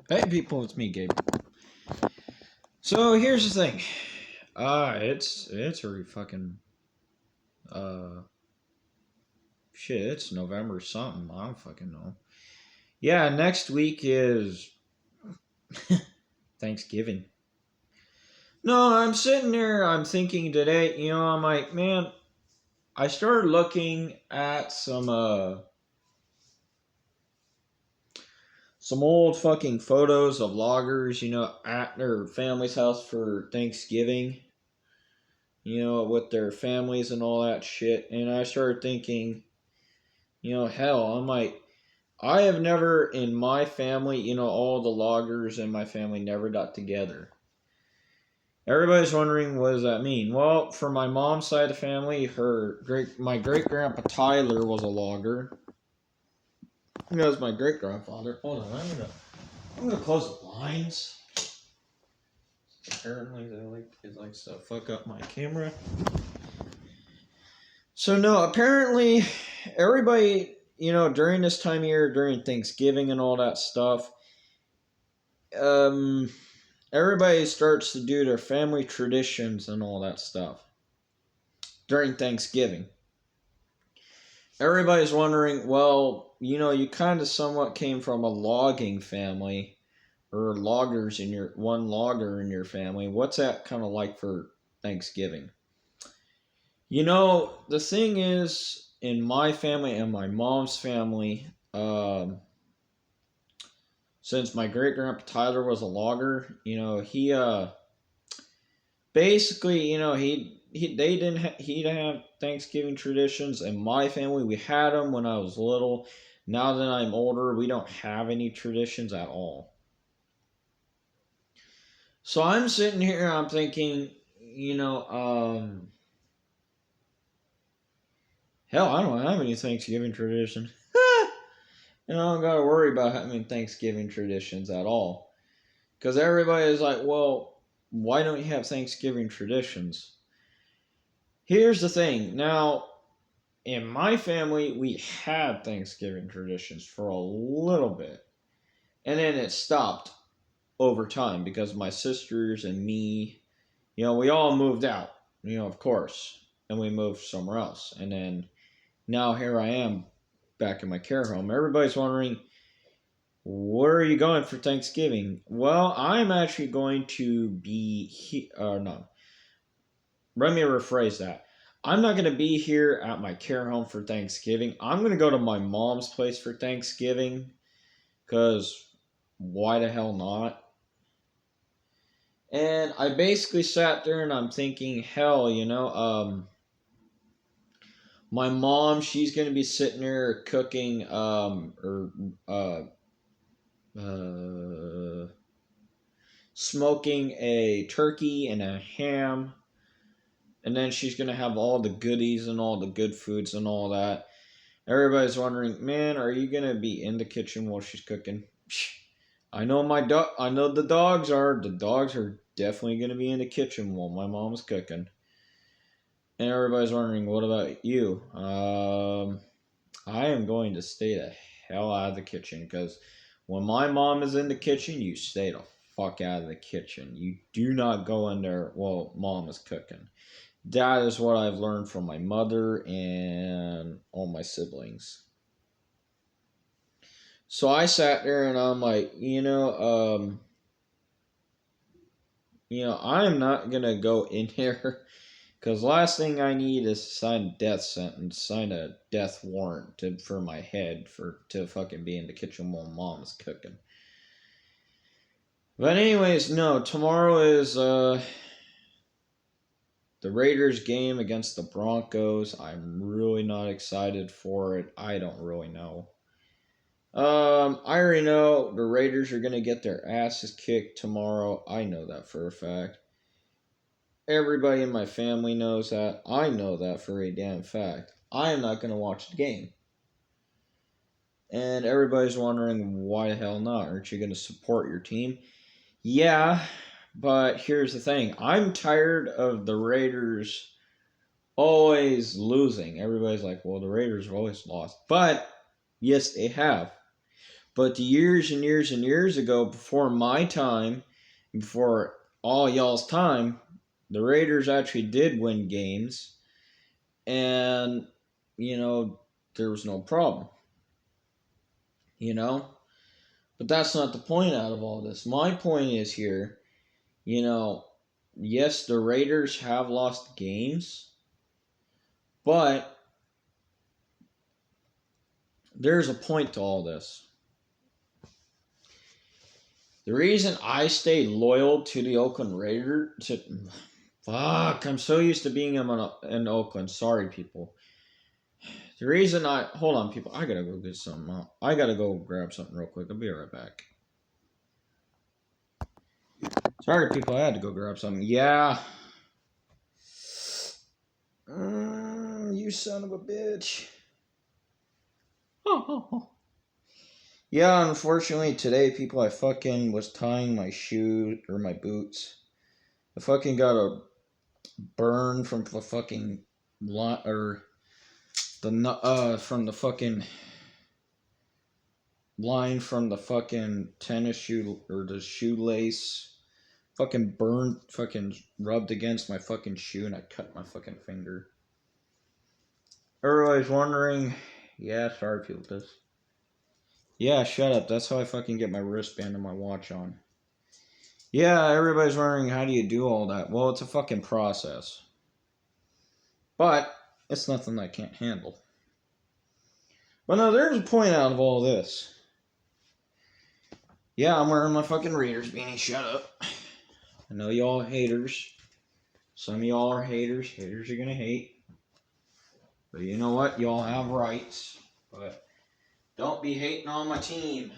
Hey people, it's me, Gabe. So here's the thing. It's already fucking shit, it's November something. I don't fucking know. Yeah, next week is Thanksgiving. No, I'm sitting there, I'm thinking today, I'm like, man, I started looking at some old fucking photos of loggers, at their family's house for Thanksgiving. With their families and all that shit. And I started thinking, hell, I'm like, I have never in my family, all the loggers in my family never got together. Everybody's wondering, what does that mean? Well, for my mom's side of the family, my great grandpa Tyler was a logger. That was my great grandfather. Hold on, I'm gonna close the blinds. Apparently, it likes to fuck up my camera. So no, apparently everybody, during this time of year, during Thanksgiving and all that stuff, everybody starts to do their family traditions and all that stuff during Thanksgiving. Everybody's wondering, well, you kind of somewhat came from a logging family or one logger in your family. What's that kind of like for Thanksgiving? The thing is, in my family and my mom's family, since my great grandpa Tyler was a logger, he basically, he didn't have Thanksgiving traditions. In my family, we had them when I was little. Now that I'm older, we don't have any traditions at all. So I'm sitting here, I'm thinking, hell, I don't have any Thanksgiving tradition. And I don't got to worry about having Thanksgiving traditions at all. Because everybody is like, well, why don't you have Thanksgiving traditions? Here's the thing. Now, in my family, we had Thanksgiving traditions for a little bit. And then it stopped over time because my sisters and me, we all moved out, of course. And we moved somewhere else. And then now here I am back in my care home. Everybody's wondering, where are you going for Thanksgiving? Well, I'm actually going to be no. Let me rephrase that. I'm not going to be here at my care home for Thanksgiving. I'm going to go to my mom's place for Thanksgiving. Because why the hell not? And I basically sat there and I'm thinking, hell, my mom, she's going to be sitting there cooking, smoking a turkey and a ham. And then she's going to have all the goodies and all the good foods and all that. Everybody's wondering, man, are you going to be in the kitchen while she's cooking? I know I know the dogs are. The dogs are definitely going to be in the kitchen while my mom's cooking. And everybody's wondering, what about you? I am going to stay the hell out of the kitchen because when my mom is in the kitchen, you stay the fuck out of the kitchen. You do not go in there while mom is cooking. That is what I've learned from my mother and all my siblings. So I sat there and I'm like, I'm not gonna go in here because last thing I need is to sign a death sentence, sign a death warrant for my head to fucking be in the kitchen while mom is cooking. But anyways, no, tomorrow is the Raiders game against the Broncos. I'm really not excited for it. I don't really know. I already know the Raiders are going to get their asses kicked tomorrow. I know that for a fact. Everybody in my family knows that. I know that for a damn fact. I am not going to watch the game. And everybody's wondering, why the hell not? Aren't you going to support your team? Yeah, but here's the thing. I'm tired of the Raiders always losing. Everybody's like, well, the Raiders have always lost. But, yes, they have. But the years and years and years ago, before my time, before all y'all's time, the Raiders actually did win games. And, there was no problem. But that's not the point out of all this. My point is here, yes, the Raiders have lost games, but there's a point to all this. The reason I stayed loyal to the Oakland Raiders, I'm so used to being in Oakland. Sorry, people. The reason hold on, people. I gotta go get something out. I gotta go grab something real quick. I'll be right back. Sorry, people. I had to go grab something. Yeah. You son of a bitch. Yeah, unfortunately today, people, I fucking was tying my shoe or my boots. I fucking got a burn from the fucking from the fucking line from the fucking tennis shoe or the shoelace. Fucking burned, fucking rubbed against my fucking shoe, and I cut my fucking finger. Everybody's wondering. Yeah, sorry, people. This. Yeah, shut up. That's how I fucking get my wristband and my watch on. Yeah, everybody's wondering, how do you do all that? Well, it's a fucking process. But it's nothing I can't handle. But no, there's a point out of all this. Yeah, I'm wearing my fucking Raiders beanie. Shut up. I know y'all haters. Some of y'all are haters. Haters are gonna hate. But you know what? Y'all have rights. But don't be hating on my team.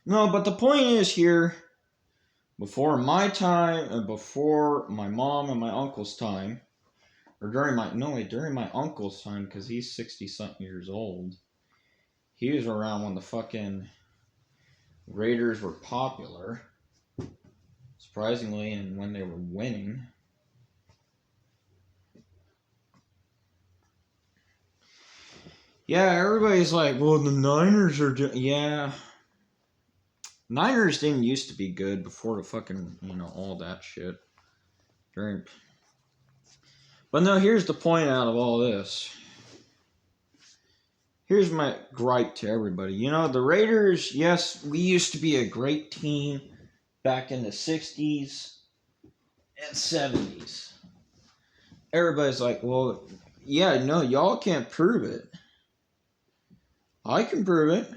No, but the point is here, before my time, and before my mom and my uncle's time, or during my uncle's time, because he's 60-something years old, he was around when the fucking Raiders were popular, surprisingly, and when they were winning. Yeah, everybody's like, well, the Niners are yeah. Niners didn't used to be good before the fucking, all that shit. But no, here's the point out of all this. Here's my gripe to everybody. The Raiders, yes, we used to be a great team back in the 60s and 70s. Everybody's like, well, yeah, no, y'all can't prove it. I can prove it.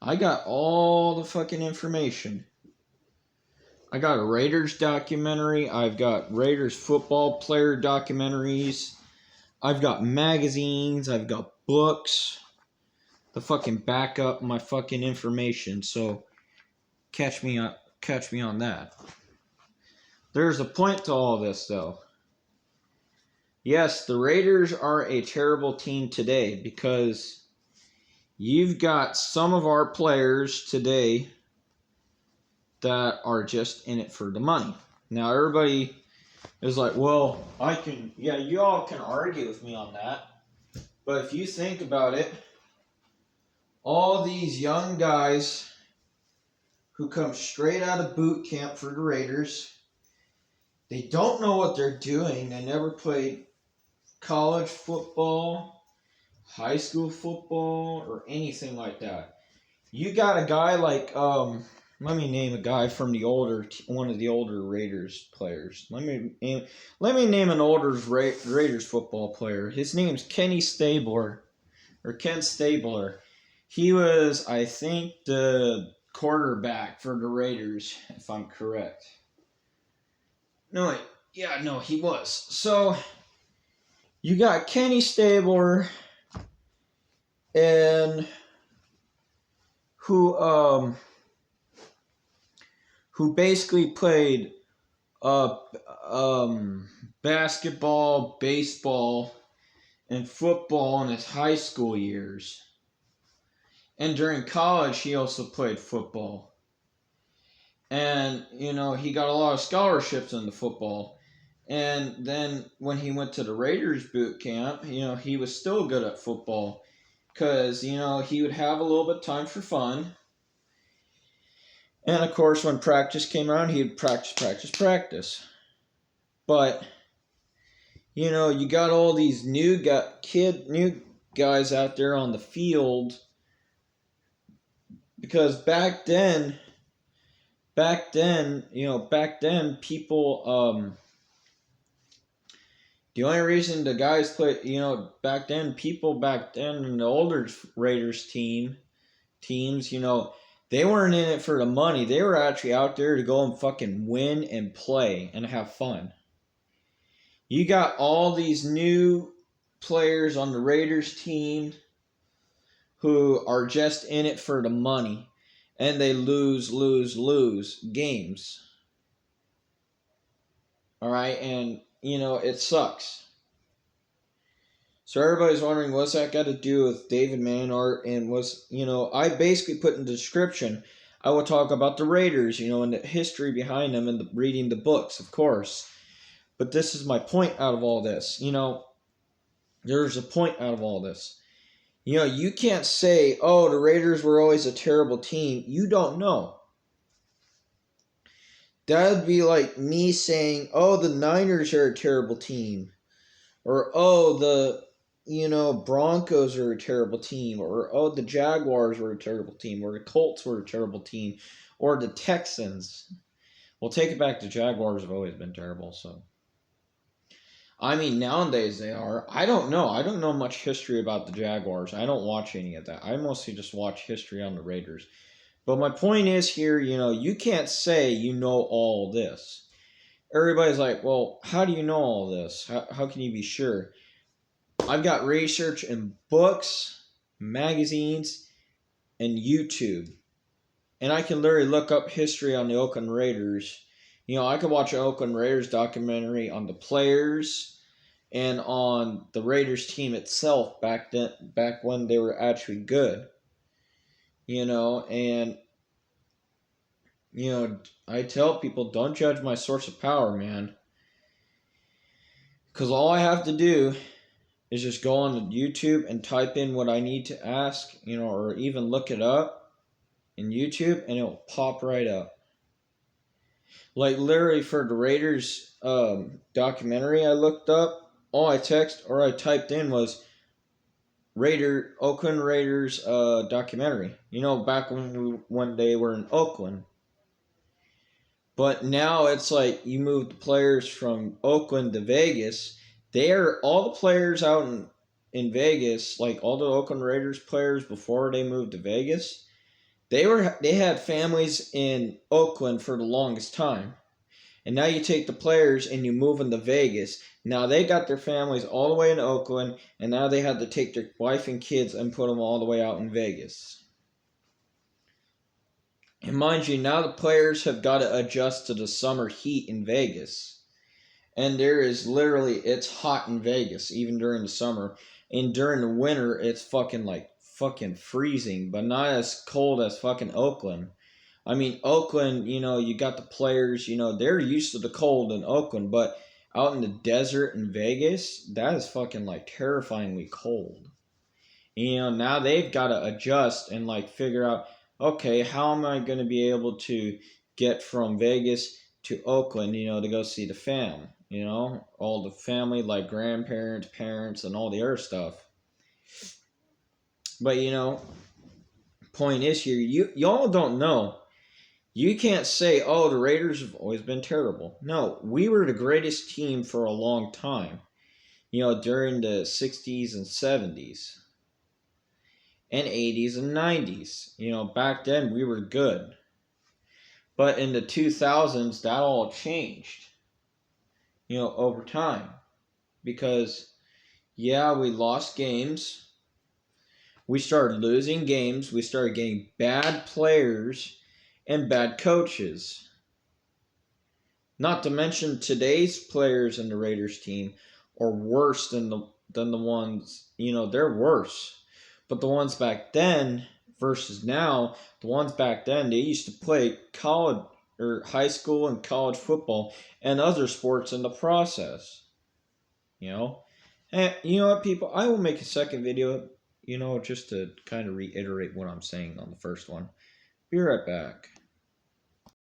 I got all the fucking information. I got a Raiders documentary. I've got Raiders football player documentaries. I've got magazines. I've got books. To fucking back up my fucking information. So catch me on that. There's a point to all this, though. Yes, the Raiders are a terrible team today because you've got some of our players today that are just in it for the money. Now, everybody is like, well, you all can argue with me on that. But if you think about it, all these young guys who come straight out of boot camp for the Raiders, they don't know what they're doing. They never played college football, high school football, or anything like that. You got a guy like, let me name a guy from one of the older Raiders players. Let me name an older Raiders football player. His name's Ken Stabler. He was, I think, the quarterback for the Raiders, if I'm correct. He was. So you got Kenny Stabler, and who basically played basketball, baseball, and football in his high school years. And during college, he also played football. And, he got a lot of scholarships in the football. And then when he went to the Raiders boot camp, he was still good at football. Because, he would have a little bit of time for fun. And of course, when practice came around, he'd practice. But, you got all these new guys out there on the field. Because back then, people, the only reason the guys play, back then in the older Raiders teams, they weren't in it for the money. They were actually out there to go and fucking win and play and have fun. You got all these new players on the Raiders team who are just in it for the money, and they lose games. All right, and it sucks. So everybody's wondering, what's that got to do with David Manhart? And I basically put in the description, I will talk about the Raiders, and the history behind them and reading the books, of course. But this is my point out of all this. There's a point out of all this. You can't say, oh, the Raiders were always a terrible team. You don't know. That would be like me saying, oh, the Niners are a terrible team. Or, oh, the Broncos are a terrible team. Or, oh, the Jaguars were a terrible team. Or the Colts were a terrible team. Or the Texans. Well, take it back. The Jaguars have always been terrible, so. I mean, nowadays they are. I don't know. I don't know much history about the Jaguars. I don't watch any of that. I mostly just watch history on the Raiders. But my point is here, you can't say you know all this. Everybody's like, well, how do you know all this? How can you be sure? I've got research in books, magazines, and YouTube. And I can literally look up history on the Oakland Raiders. I could watch an Oakland Raiders documentary on the players and on the Raiders team itself back when they were actually good. And I tell people, don't judge my source of power, man. Because all I have to do is just go on YouTube and type in what I need to ask, or even look it up in YouTube, and it will pop right up. Like literally for the Raiders documentary I looked up, all I typed in was Oakland Raiders documentary. Back when they were in Oakland. But now it's like you move the players from Oakland to Vegas. All the players out in Vegas, like all the Oakland Raiders players before they moved to Vegas, they had families in Oakland for the longest time. And now you take the players and you move them to Vegas. Now they got their families all the way in Oakland, and now they had to take their wife and kids and put them all the way out in Vegas. And mind you, now the players have got to adjust to the summer heat in Vegas. And it's hot in Vegas, even during the summer. And during the winter, it's fucking freezing, but not as cold as fucking Oakland. I mean, Oakland, you got the players, they're used to the cold in Oakland, but out in the desert in Vegas, that is fucking terrifyingly cold. Now they've got to adjust and figure out, okay, how am I going to be able to get from Vegas to Oakland, to go see the fam, all the family, like grandparents, parents, and all the other stuff. But, point is here, y'all don't know. You can't say, oh, the Raiders have always been terrible. No, we were the greatest team for a long time, during the 60s and 70s. And 80s and 90s. Back then we were good. But in the 2000s, that all changed, over time. Because, we lost games. We started losing games. We started getting bad players and bad coaches. Not to mention today's players in the Raiders team are worse than the ones, they're worse. But the ones back then versus now, the ones back then, they used to play college. or high school and college football and other sports in the process. You know, and you know what, people? I will make a second video. Just to kind of reiterate what I'm saying on the first one. Be right back.